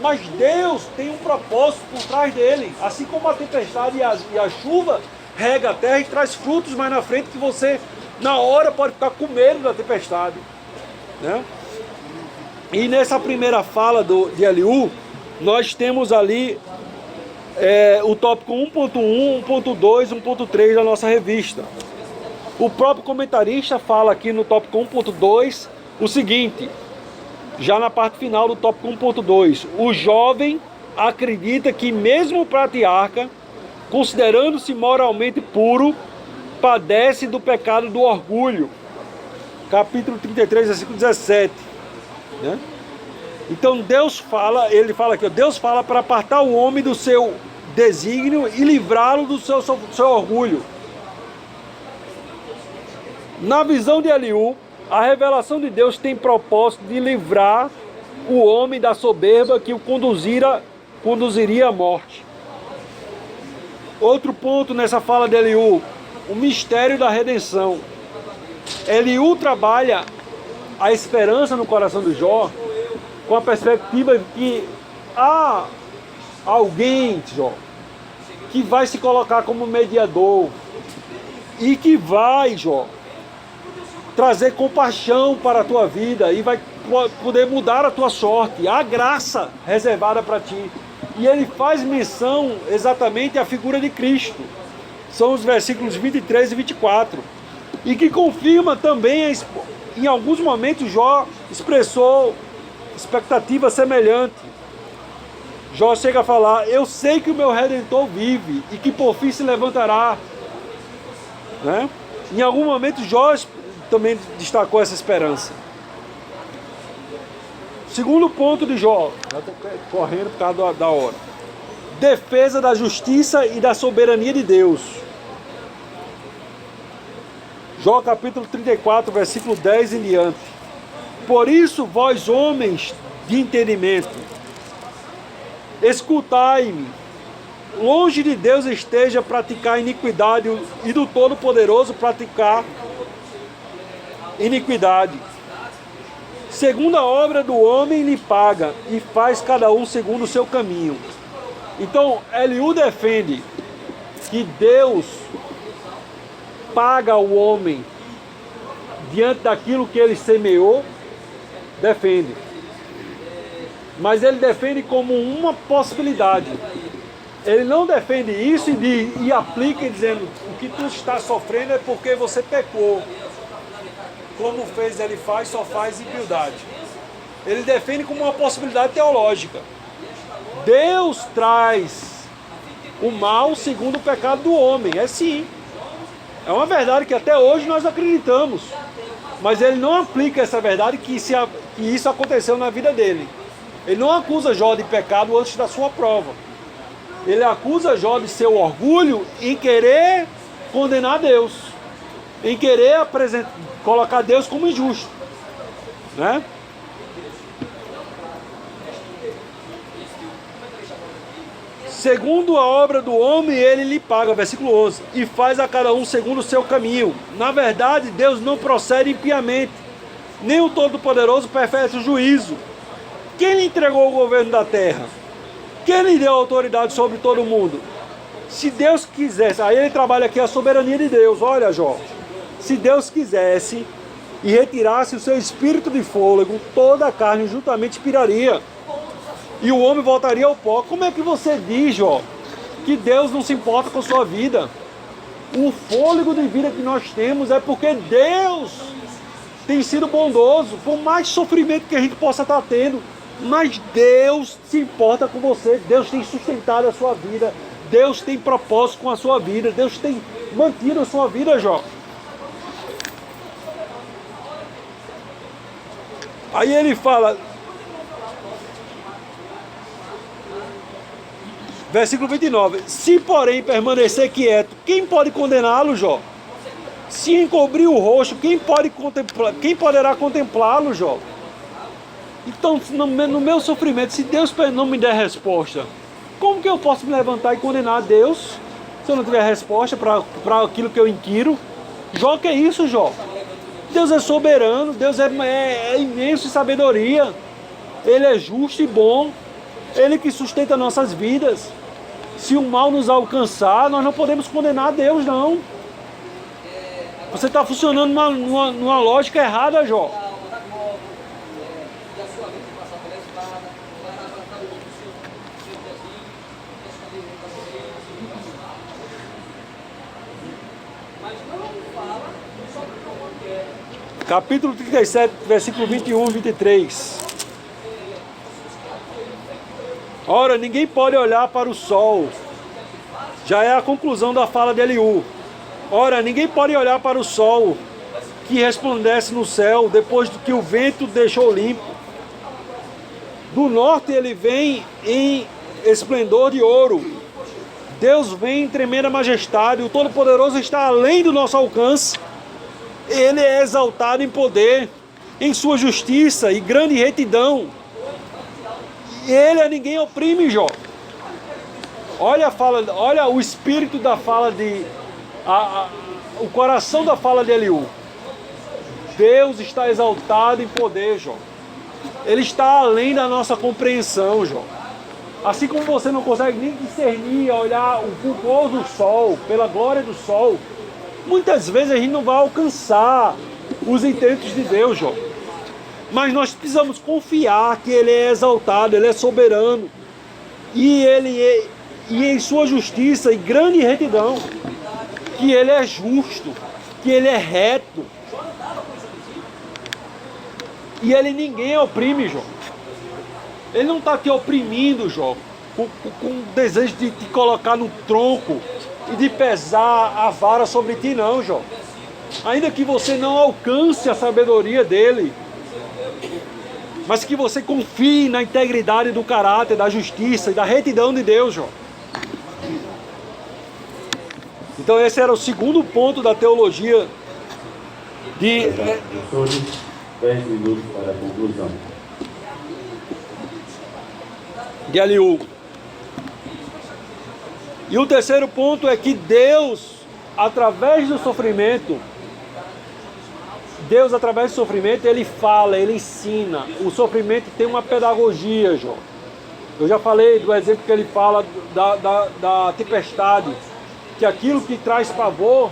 mas Deus tem um propósito por trás dele, assim como a tempestade e a chuva rega a terra e traz frutos mais na frente que você na hora pode ficar com medo da tempestade, né? E nessa primeira fala de Eliú, nós temos ali o tópico 1.1, 1.2, 1.3 da nossa revista. O próprio comentarista fala aqui no tópico 1.2 o seguinte, já na parte final do tópico 1.2, o jovem acredita que mesmo o patriarca, considerando-se moralmente puro, padece do pecado do orgulho. Capítulo 33, versículo 17. Né? Então ele fala aqui, Deus fala para apartar o homem do seu desígnio e livrá-lo do seu orgulho. Na visão de Eliú, a revelação de Deus tem propósito de livrar o homem da soberba que o conduziria à morte. Outro ponto nessa fala de Eliú, o mistério da redenção. Eliú trabalha a esperança no coração do Jó com a perspectiva de que há alguém, Jó, que vai se colocar como mediador e que vai, Jó, trazer compaixão para a tua vida e vai poder mudar a tua sorte, a graça reservada para ti. E ele faz menção exatamente à figura de Cristo. São os versículos 23 e 24. E que confirma também, em alguns momentos, Jó expressou expectativa semelhante. Jó chega a falar, eu sei que o meu Redentor vive e que por fim se levantará. Né? Em algum momento, Jó também destacou essa esperança. Segundo ponto de Jó, já estou correndo por causa da hora. Defesa da justiça e da soberania de Deus. Jó capítulo 34, versículo 10 em diante. Por isso, vós homens de entendimento, escutai-me. Longe de Deus esteja praticar iniquidade e do Todo-Poderoso praticar iniquidade. Segundo a obra do homem lhe paga e faz cada um segundo o seu caminho. Então, Eliú defende que Deus paga o homem diante daquilo que ele semeou, defende. Mas ele defende como uma possibilidade. Ele não defende isso e aplica dizendo o que tu está sofrendo é porque você pecou. Como fez, ele faz, só faz impiedade. Ele defende como uma possibilidade teológica. Deus traz o mal segundo o pecado do homem. É sim. É uma verdade que até hoje nós acreditamos. Mas ele não aplica essa verdade que isso aconteceu na vida dele. Ele não acusa Jó de pecado antes da sua prova. Ele acusa Jó de seu orgulho em querer condenar Deus. Em querer colocar Deus como injusto. né? Segundo a obra do homem, ele lhe paga, versículo 11, e faz a cada um segundo o seu caminho. Na verdade, Deus não procede impiamente, nem o Todo-Poderoso perfeta o juízo. Quem lhe entregou o governo da terra? Quem lhe deu autoridade sobre todo mundo? Se Deus quisesse, aí ele trabalha aqui a soberania de Deus, olha Jó, se Deus quisesse e retirasse o seu espírito de fôlego, toda a carne juntamente expiraria, e o homem voltaria ao pó. Como é que você diz, Jó, que Deus não se importa com a sua vida? O fôlego de vida que nós temos é porque Deus tem sido bondoso, por mais sofrimento que a gente possa estar tendo, mas Deus se importa com você, Deus tem sustentado a sua vida, Deus tem propósito com a sua vida, Deus tem mantido a sua vida, Jó. Aí ele fala, versículo 29, se porém permanecer quieto, quem pode condená-lo, Jó? Se encobrir o rosto, quem poderá contemplá-lo, Jó? Então, no meu sofrimento, se Deus não me der resposta, como que eu posso me levantar e condenar a Deus se eu não tiver resposta para aquilo que eu inquiro? Jó, que é isso, Jó? Deus é soberano, Deus é imenso em sabedoria, Ele é justo e bom, Ele que sustenta nossas vidas. Se o mal nos alcançar, nós não podemos condenar a Deus, não. Você está funcionando numa lógica errada, Jó. Capítulo 37, versículo 21 e 23. Ora, ninguém pode olhar para o sol. Já é a conclusão da fala de Eliú. Ora, ninguém pode olhar para o sol que resplandece no céu depois que o vento deixou limpo. Do norte ele vem em esplendor de ouro. Deus vem em tremenda majestade. O Todo-Poderoso está além do nosso alcance. Ele é exaltado em poder, em sua justiça e grande retidão. E ele a ninguém oprime, Jó. Olha a fala, olha o espírito da fala de... o coração da fala de Eliú. Deus está exaltado em poder, Jó. Ele está além da nossa compreensão, Jó. Assim como você não consegue nem discernir, olhar o pôr do sol, pela glória do sol, muitas vezes a gente não vai alcançar os intentos de Deus, Jó. Mas nós precisamos confiar que Ele é exaltado, Ele é soberano. E em sua justiça e grande retidão, que Ele é justo, que Ele é reto. E Ele ninguém oprime, Jó. Ele não está te oprimindo, Jó, com o desejo de te colocar no tronco e de pesar a vara sobre ti, não, Jó. Ainda que você não alcance a sabedoria dele, mas que você confie na integridade do caráter, da justiça e da retidão de Deus, Jó. Então esse era o segundo ponto da teologia de... 10 minutos para a conclusão. De Eliú. E o terceiro ponto é que Deus, através do sofrimento, Ele fala, Ele ensina. O sofrimento tem uma pedagogia, Jó. Eu já falei do exemplo que ele fala da tempestade, que aquilo que traz pavor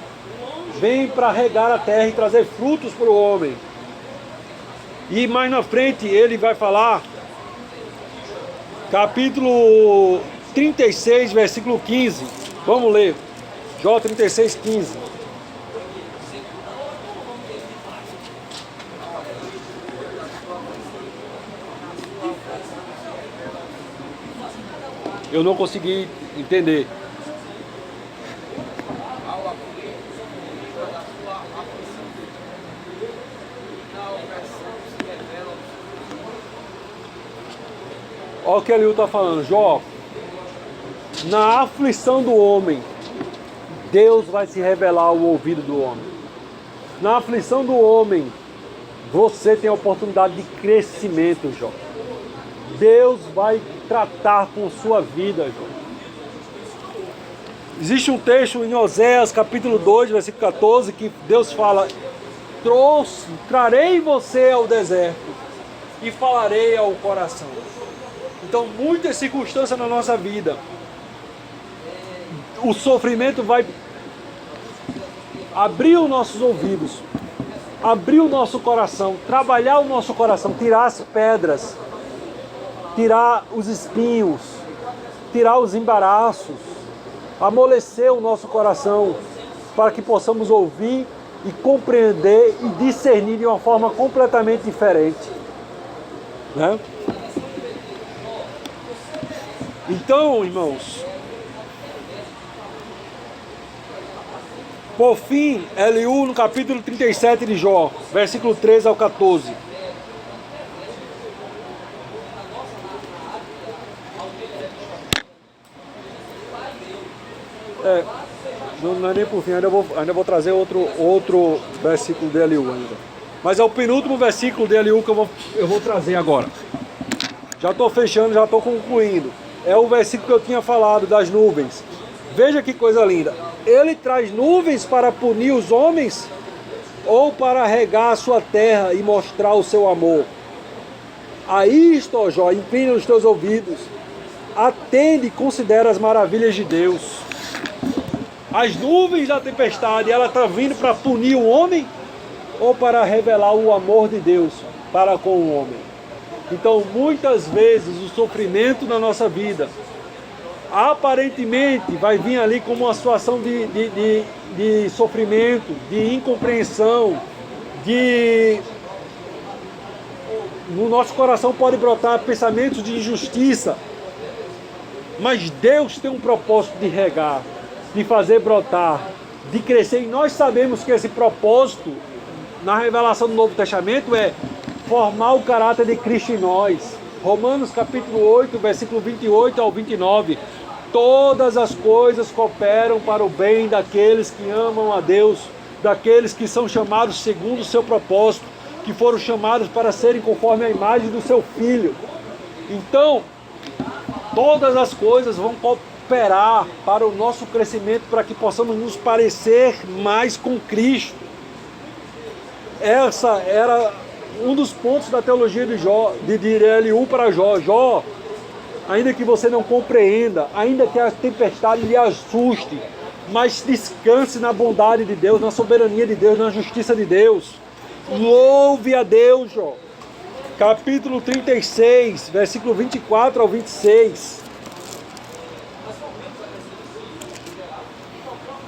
vem para regar a terra e trazer frutos para o homem. E mais na frente ele vai falar, capítulo 36, versículo 15. Vamos ler. Jó 36, 15. Eu não consegui entender. Olha o que Eliú está falando, Jó. Na aflição do homem, Deus vai se revelar ao ouvido do homem. Na aflição do homem, Você tem a oportunidade de crescimento, Jó. Deus vai tratar com sua vida, Jó. Existe um texto em Oséias, capítulo 2, versículo 14, que Deus fala: trarei você ao deserto e falarei ao coração. Então, muitas circunstâncias na nossa vida, o sofrimento vai abrir os nossos ouvidos, abrir o nosso coração, trabalhar o nosso coração, tirar as pedras, tirar os espinhos, tirar os embaraços, amolecer o nosso coração, para que possamos ouvir e compreender e discernir de uma forma completamente diferente, né? Então, irmãos, por fim, Eliú no capítulo 37 de Jó, versículo 13 ao 14. Não é nem por fim, ainda vou trazer outro versículo de Eliú ainda. Mas é o penúltimo versículo de Eliú que eu vou trazer agora. Já estou fechando, já estou concluindo. É o versículo que eu tinha falado das nuvens. Veja que coisa linda. Ele traz nuvens para punir os homens ou para regar a sua terra e mostrar o seu amor? A isto, ó Jó, inclina os teus ouvidos. Atende e considera as maravilhas de Deus. As nuvens da tempestade, ela está vindo para punir o homem ou para revelar o amor de Deus para com o homem? Então, muitas vezes, o sofrimento na nossa vida, aparentemente, vai vir ali como uma situação de sofrimento, de incompreensão, no nosso coração pode brotar pensamentos de injustiça, mas Deus tem um propósito de regar, de fazer brotar, de crescer, e nós sabemos que esse propósito, na revelação do Novo Testamento, é formar o caráter de Cristo em nós. Romanos capítulo 8, versículo 28 ao 29. Todas as coisas cooperam para o bem daqueles que amam a Deus, daqueles que são chamados segundo o seu propósito, que foram chamados para serem conforme a imagem do seu Filho. Então, todas as coisas vão cooperar para o nosso crescimento, para que possamos nos parecer mais com Cristo. Essa era um dos pontos da teologia de Jó, de Eliú para Jó. Jó, ainda que você não compreenda, ainda que a tempestade lhe assuste, mas descanse na bondade de Deus, na soberania de Deus, na justiça de Deus. Louve a Deus, Jó. Capítulo 36, versículo 24 ao 26.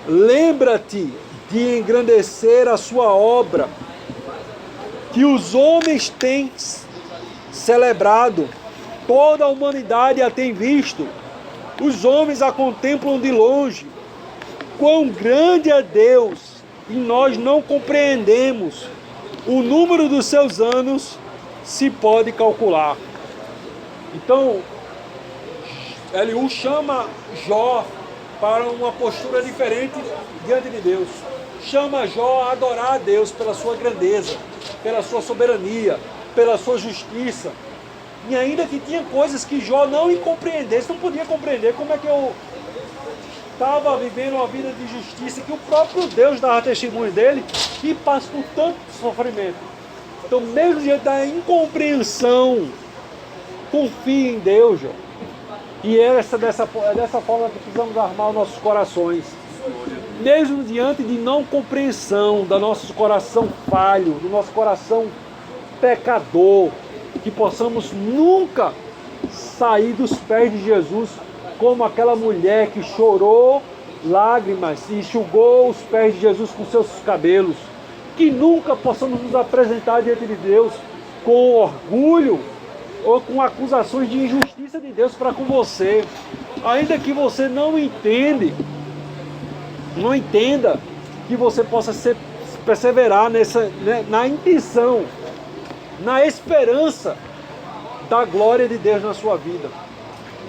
Lembra-te de engrandecer a sua obra, que os homens têm celebrado, toda a humanidade a tem visto, os homens a contemplam de longe. Quão grande é Deus, e nós não compreendemos. O número dos seus anos se pode calcular. Então, Eliú chama Jó para uma postura diferente diante de Deus. Chama Jó a adorar a Deus pela sua grandeza, pela sua soberania, pela sua justiça. E ainda que tinha coisas que Jó não compreendesse, não podia compreender como é que eu estava vivendo uma vida de justiça, que o próprio Deus dava testemunho dele e passa por tanto sofrimento. Então, mesmo diante da incompreensão, confie em Deus, Jó. E é dessa forma que precisamos armar os nossos corações. Mesmo diante de não compreensão, do nosso coração falho, do nosso coração pecador, que possamos nunca sair dos pés de Jesus como aquela mulher que chorou lágrimas e enxugou os pés de Jesus com seus cabelos. Que nunca possamos nos apresentar diante de Deus com orgulho ou com acusações de injustiça de Deus para com você. Ainda que você não entenda, que você possa perseverar na intenção, na esperança da glória de Deus na sua vida.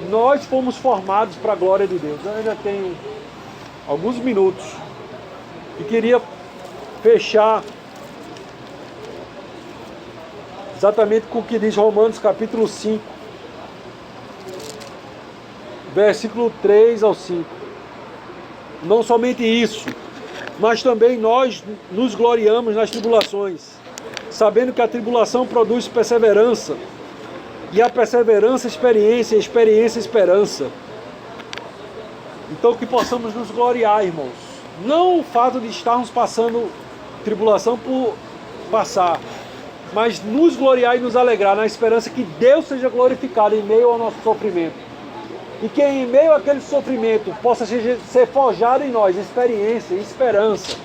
Nós fomos formados para a glória de Deus. Eu ainda tenho alguns minutos e queria fechar Exatamente com o que diz Romanos capítulo 5, versículo 3 ao 5. Não somente isso, mas também nós nos gloriamos nas tribulações, sabendo que a tribulação produz perseverança, e a perseverança, experiência, e a experiência, esperança. Então que possamos nos gloriar, irmãos. Não o fato de estarmos passando tribulação por passar, mas nos gloriar e nos alegrar na esperança que Deus seja glorificado em meio ao nosso sofrimento. E que em meio àquele sofrimento possa ser forjado em nós experiência e esperança.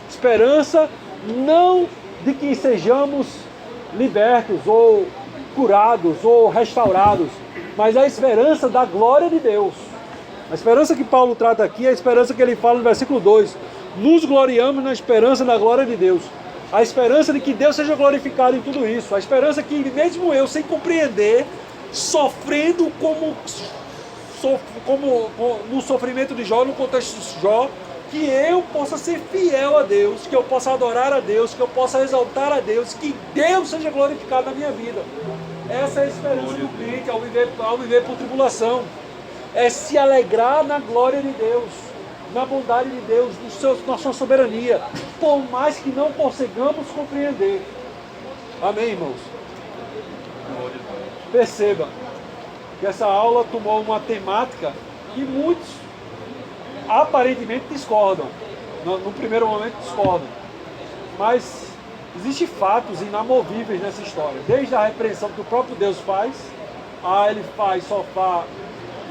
Esperança não de que sejamos libertos ou curados ou restaurados, mas a esperança da glória de Deus. A esperança que Paulo trata aqui é a esperança que ele fala no versículo 2. Nos gloriamos na esperança da glória de Deus. A esperança de que Deus seja glorificado em tudo isso. A esperança que mesmo eu, sem compreender, sofrendo como no sofrimento de Jó, no contexto de Jó, que eu possa ser fiel a Deus, que eu possa adorar a Deus, que eu possa exaltar a Deus, que Deus seja glorificado na minha vida. Essa é a esperança do crente ao viver por tribulação. É se alegrar na glória de Deus, na bondade de Deus, na sua soberania, por mais que não consigamos compreender. Amém, irmãos? Perceba que essa aula tomou uma temática que muitos aparentemente discordam, no primeiro momento discordam, mas existem fatos inamovíveis nessa história, desde a repreensão que o próprio Deus faz, ele faz Sofá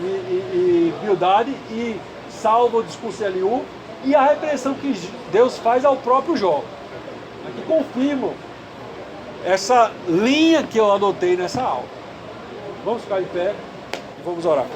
e Bildade e salva o discurso de Eliú, e a repreensão que Deus faz ao próprio Jó, que confirmam essa linha que eu adotei nessa aula. Vamos ficar de pé e vamos orar.